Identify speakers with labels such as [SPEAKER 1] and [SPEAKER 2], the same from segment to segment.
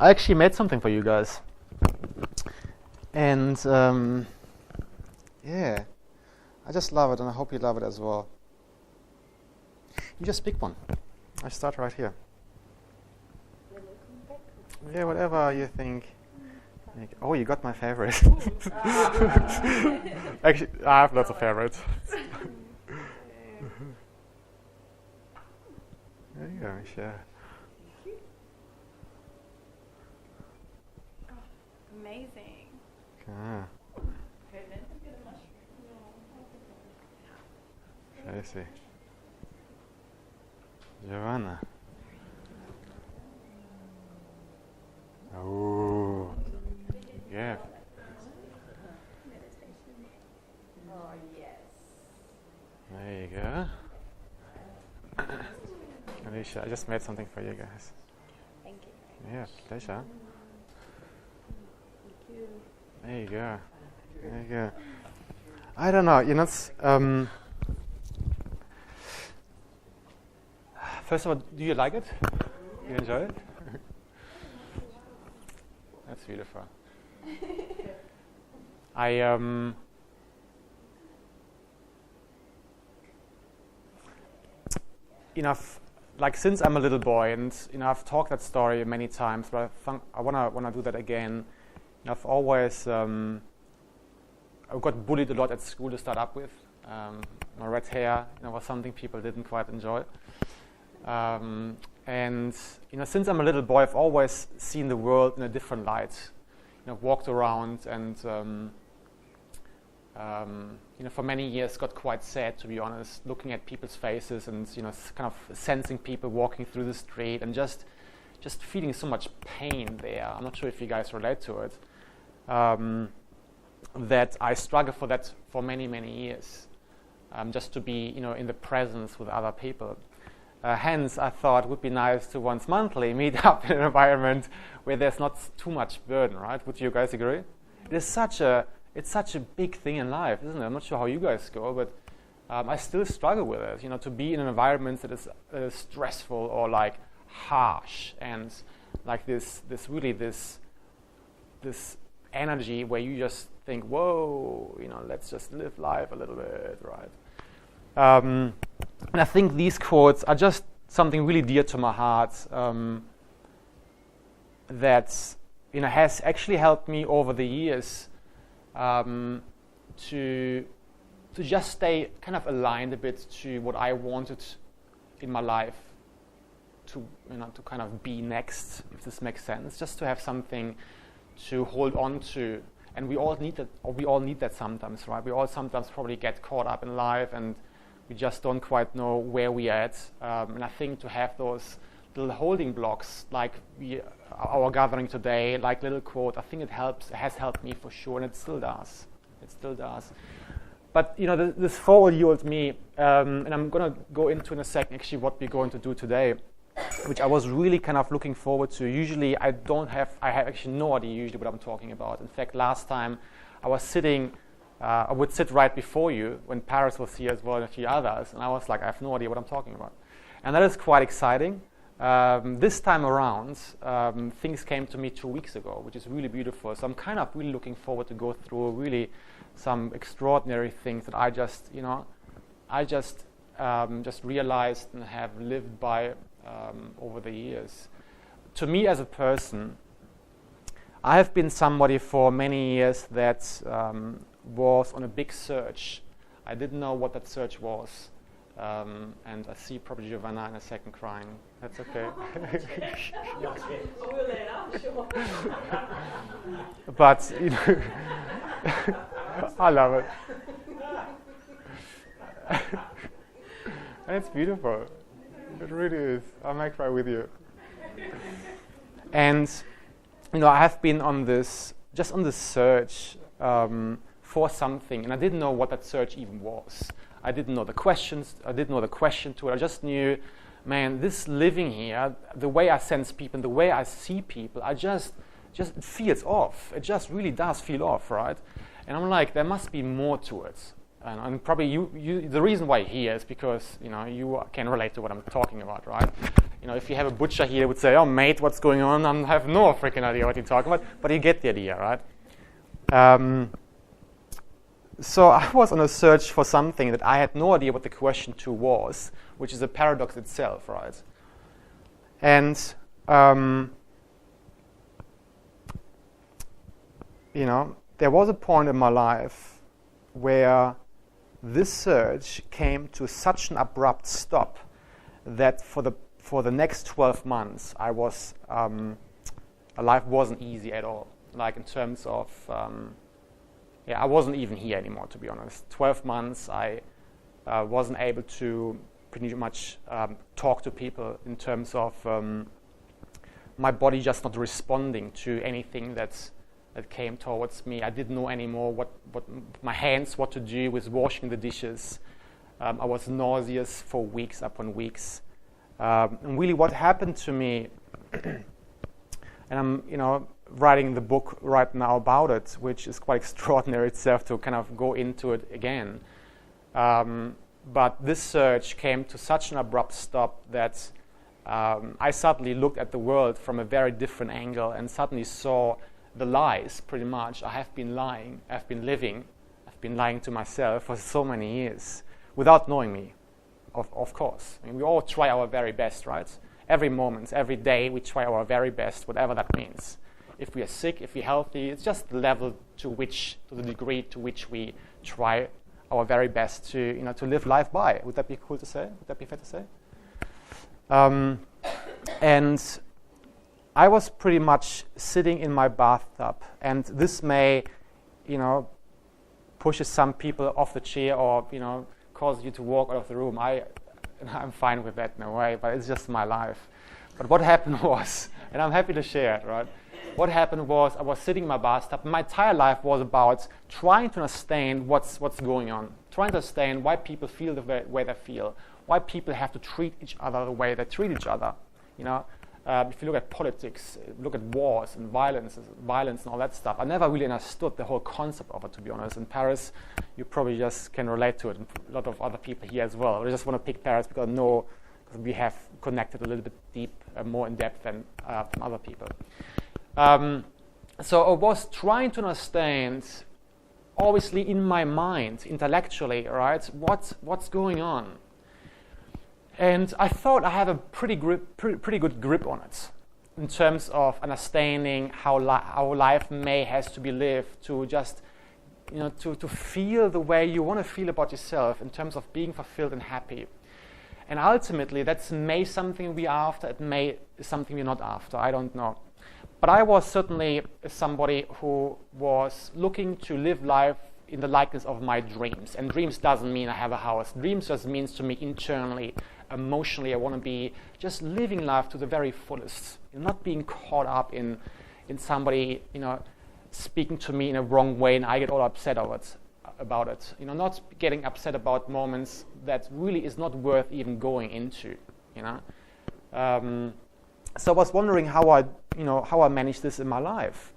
[SPEAKER 1] I actually made something for you guys. And yeah, I just love it, and I hope you love it as well. You just pick one. I start right here. Yeah, whatever you think. Oh, you got my favorite. Actually, I have lots of favorites. There you go, Michelle.
[SPEAKER 2] Amazing.
[SPEAKER 1] Ah. Tracy. Giovanna. Oh. Yeah.
[SPEAKER 2] Oh, yes.
[SPEAKER 1] There you go. Alicia, I just made something for you guys.
[SPEAKER 2] Thank you.
[SPEAKER 1] Yeah, pleasure.
[SPEAKER 2] Thank you.
[SPEAKER 1] There you go. There you go. I don't know, it's, first of all, do you like it? You enjoy it? That's beautiful. Like since I'm a little boy, and I've talked that story many times, but I wanna do that again. I've always I got bullied a lot at school to start up with. My red hair, was something people didn't quite enjoy. And since I'm a little boy, I've always seen the world in a different light. Walked around and for many years got quite sad, to be honest, looking at people's faces and kind of sensing people walking through the street and just feeling so much pain there. I'm not sure if you guys relate to it. That I struggled for many years, just to be in the presence with other people. Hence, I thought it would be nice to once monthly meet up in an environment where there's not too much burden, right? Would you guys agree? It's such a big thing in life, isn't it? I'm not sure how you guys go, but I still struggle with it. To be in an environment that is stressful or like harsh and like this energy where you just think, whoa, let's just live life a little bit, right? And I think these quotes are just something really dear to my heart that has actually helped me over the years to just stay kind of aligned a bit to what I wanted in my life to kind of be next, if this makes sense, just to have something to hold on to. And we all need that, or we all need that sometimes, right? We all sometimes probably get caught up in life and we just don't quite know where we're at. And I think to have those little holding blocks, like our gathering today, like little quote, I think it has helped me for sure, and it still does. It still does. But this 4-year-old me, and I'm going to go into in a second actually what we're going to do today, which I was really kind of looking forward to. Usually I have actually no idea usually what I'm talking about. In fact, last time I was sitting, I would sit right before you when Paris was here as well and a few others, and I was like, I have no idea what I'm talking about. And that is quite exciting. This time around, things came to me 2 weeks ago, which is really beautiful. So I'm kind of really looking forward to go through really some extraordinary things that I just realized and have lived by over the years. To me as a person, I have been somebody for many years that was on a big search. I didn't know what that search was. And I see probably Giovanna in a second crying. That's okay. But I love it. And it's beautiful. It really is. I might cry with you. And I have been on this search for something, and I didn't know what that search even was. I didn't know the questions. I didn't know the question to it. I just knew, man, this living here, the way I sense people, and the way I see people, it feels off. It just really does feel off, right? And I'm like, there must be more to it. And probably you the reason why you're here is because you can relate to what I'm talking about, right? if you have a butcher here, would say, "Oh, mate, what's going on?" I have no freaking idea what you're talking about, but you get the idea, right? So I was on a search for something that I had no idea what the question to was, which is a paradox itself, right? And there was a point in my life where this search came to such an abrupt stop that for the next 12 months, life wasn't easy at all. Like in terms of, I wasn't even here anymore, to be honest. 12 months, I wasn't able to pretty much talk to people in terms of my body just not responding to anything that came towards me. I didn't know anymore what my hands, what to do with washing the dishes. I was nauseous for weeks upon weeks. And really what happened to me, and I'm writing the book right now about it, which is quite extraordinary itself to kind of go into it again. But this search came to such an abrupt stop that I suddenly looked at the world from a very different angle and suddenly saw the lies, pretty much. I have been lying, I've been lying to myself for so many years without knowing me, of course. I mean, we all try our very best, right? Every moment, every day, we try our very best, whatever that means. If we are sick, if we're healthy, it's just the level to the degree to which we try our very best to live life by. Would that be cool to say? Would that be fair to say? And I was pretty much sitting in my bathtub, and this may, pushes some people off the chair or, causes you to walk out of the room. I'm fine with that in a way, but it's just my life. But what happened was, and I'm happy to share it, right? What happened was I was sitting in my bathtub. My entire life was about trying to understand what's going on, trying to understand why people feel the way they feel, why people have to treat each other the way they treat each other. If you look at politics, look at wars and violence and all that stuff, I never really understood the whole concept of it, to be honest. In Paris, you probably just can relate to it, and a lot of other people here as well. I just want to pick Paris because we have connected a little bit deep, more in depth than other people. So I was trying to understand, obviously in my mind, intellectually, right, what's going on. And I thought I have a pretty good grip on it in terms of understanding how life has to be lived to just, to feel the way you want to feel about yourself in terms of being fulfilled and happy. And ultimately, that's may something we're after, it may something we're not after, I don't know. But I was certainly somebody who was looking to live life in the likeness of my dreams. And dreams doesn't mean I have a house. Dreams just means to me internally, emotionally, I want to be just living life to the very fullest. Not being caught up in somebody, speaking to me in a wrong way and I get all upset about it. Not getting upset about moments that really is not worth even going into, So I was wondering how I managed this in my life.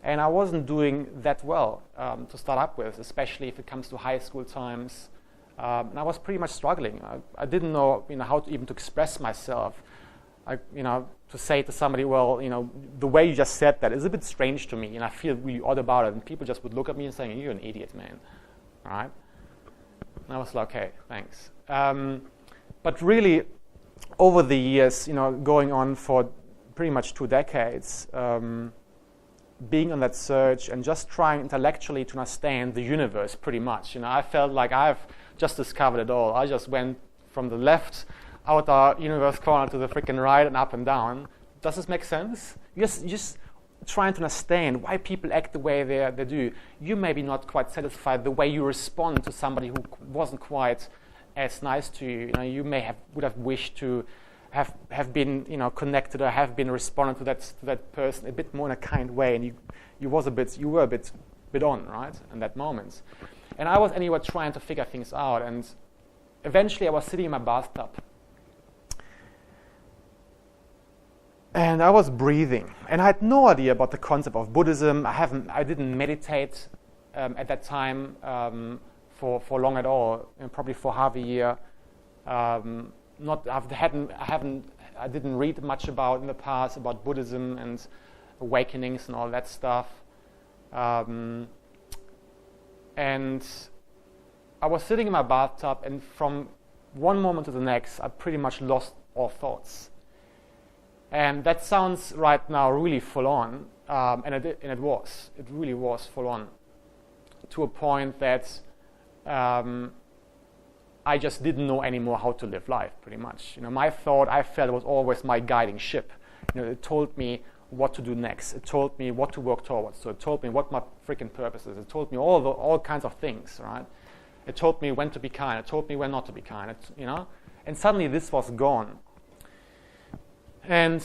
[SPEAKER 1] And I wasn't doing that well to start up with, especially if it comes to high school times. And I was pretty much struggling. I didn't know, how to even to express myself. To say to somebody, well, the way you just said that is a bit strange to me, and I feel really odd about it. And people just would look at me and say, "You're an idiot, man." All right? And I was like, "Okay, thanks." But really, over the years, going on for pretty much 2 decades, being on that search and just trying intellectually to understand the universe pretty much. I felt like I've just discovered it all. I just went from the left outer universe corner to the freaking right and up and down. Does this make sense? You're just trying to understand why people act the way they do. You may be not quite satisfied the way you respond to somebody who wasn't quite as nice to you. You would have wished to have been connected or have been responding to that person a bit more in a kind way, and you were a bit on, right, in that moment. And I was anyway trying to figure things out, and eventually I was sitting in my bathtub and I was breathing, and I had no idea about the concept of Buddhism. I didn't meditate at that time for long at all, and probably for half a year. I haven't I didn't read much about in the past, about Buddhism and awakenings and all that stuff. And I was sitting in my bathtub, and from one moment to the next, I pretty much lost all thoughts. And that sounds right now really full on, and it really was full on, to a point that I just didn't know anymore how to live life, pretty much. My thought, I felt, was always my guiding ship. It told me what to do next. It told me what to work towards. So it told me what my freaking purpose is. It told me all kinds of things, right? It told me when to be kind. It told me when not to be kind. And suddenly this was gone. And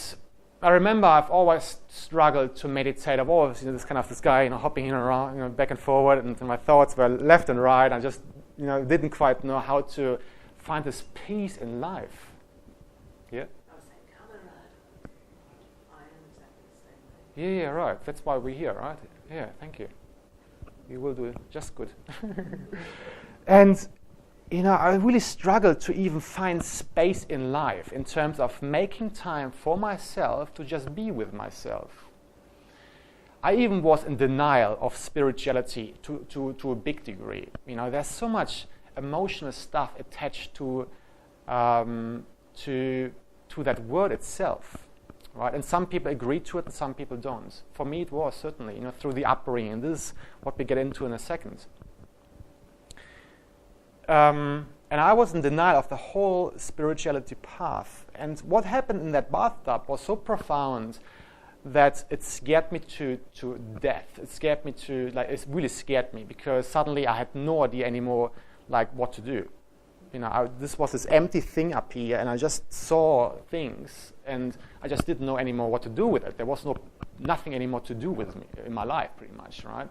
[SPEAKER 1] I remember I've always struggled to meditate. I've always this guy, hopping in and around, back and forward, and my thoughts were left and right. I just, didn't quite know how to find this peace in life. Yeah.
[SPEAKER 3] I was saying, comrade, I am exactly the same way.
[SPEAKER 1] Yeah, right. That's why we're here, right? Yeah, thank you. You will do just good. And, I really struggled to even find space in life in terms of making time for myself to just be with myself. I even was in denial of spirituality to a big degree. There's so much emotional stuff attached to that word itself, right? And some people agree to it, and some people don't. For me, it was certainly, through the upbringing. This is what we get into in a second. And I was in denial of the whole spirituality path. And what happened in that bathtub was so profound that it scared me to death. It really scared me, because suddenly I had no idea anymore, what to do. This was this empty thing up here, and I just saw things, and I just didn't know anymore what to do with it. There was nothing anymore to do with me in my life, pretty much, right?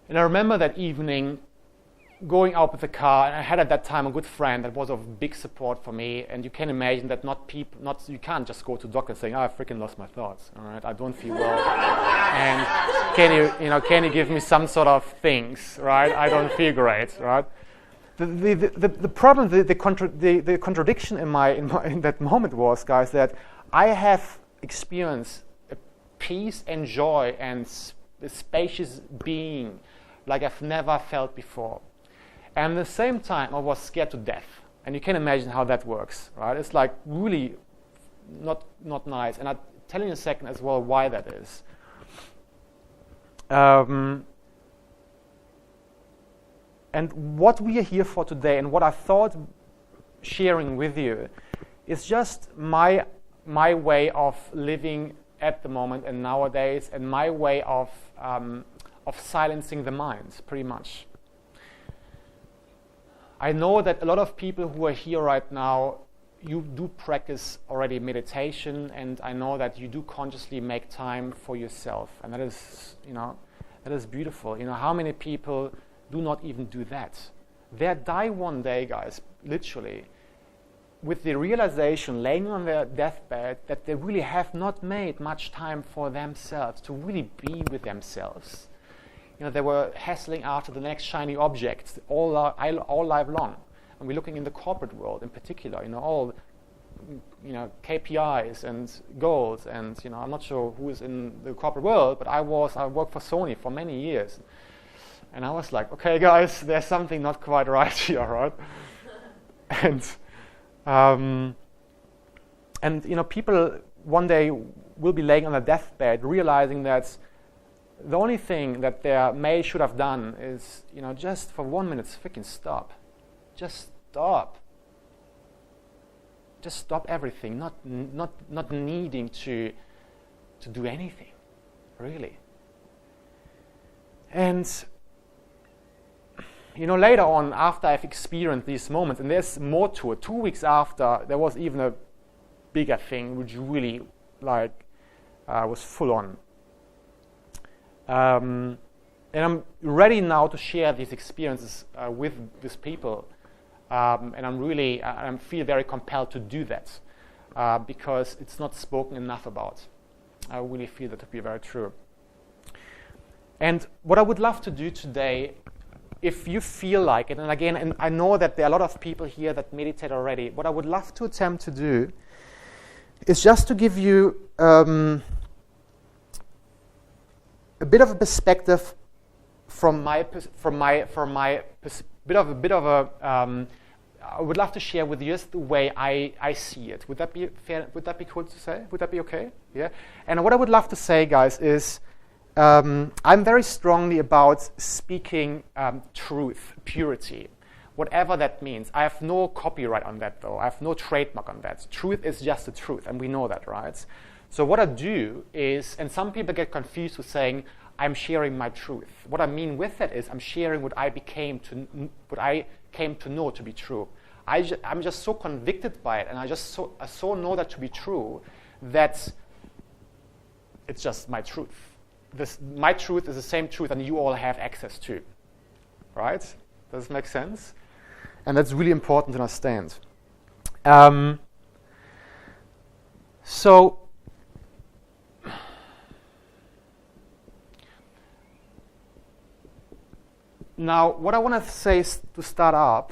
[SPEAKER 1] And I remember that evening going out with the car, and I had at that time a good friend that was of big support for me. And you can imagine that you can't just go to the doctor and say, I freaking lost my thoughts. All right, I don't feel well, and can you give me some sort of things, right? I don't feel great, right? The problem, the contradiction in that moment was, guys, that I have experienced a peace and joy and a spacious being like I've never felt before. And at the same time, I was scared to death. And you can imagine how that works, right? It's really not nice. And I'll tell you in a second as well why that is. And what we are here for today, and what I thought sharing with you, is just my way of living at the moment and nowadays, and my way of silencing the mind, pretty much. I know that a lot of people who are here right now, you do practice already meditation, and I know that you do consciously make time for yourself, and that is beautiful. How many people do not even do that? They die one day, guys, literally, with the realization, laying on their deathbed, that they really have not made much time for themselves, to really be with themselves. They were hassling after the next shiny object all life long. And we're looking in the corporate world in particular, all KPIs and goals. And I'm not sure who is in the corporate world, but I worked for Sony for many years. And I was like, okay, guys, there's something not quite right here, right? And people one day will be laying on their deathbed realizing that the only thing that they should have done is, just for 1 minute, freaking stop. Just stop. Just stop everything. Not needing to do anything, really. And later on, after I've experienced these moments, and there's more to it. 2 weeks after, there was even a bigger thing, which really was full on. And I'm ready now to share these experiences with these people, and I feel very compelled to do that because it's not spoken enough about. I really feel that to be very true. And what I would love to do today, if you feel like it, and again, and I know that there are a lot of people here that meditate already, what I would love to attempt to do is just to give you a bit of a perspective I would love to share with you just the way I see it. Would that be fair? Would that be cool to say? Would that be okay? Yeah. And what I would love to say, guys, is I'm very strongly about speaking truth, purity, whatever that means. I have no copyright on that, though. I have no trademark on that. Truth is just the truth, and we know that, right? So what I do is, and some people get confused with saying, I'm sharing my truth. What I mean with that is I'm sharing what I came to know to be true. I'm just so convicted by it, and I so know that to be true that it's just my truth. My truth is the same truth, and you all have access to. Right? Does this make sense? And that's really important to understand. So now, what I want to say is to start up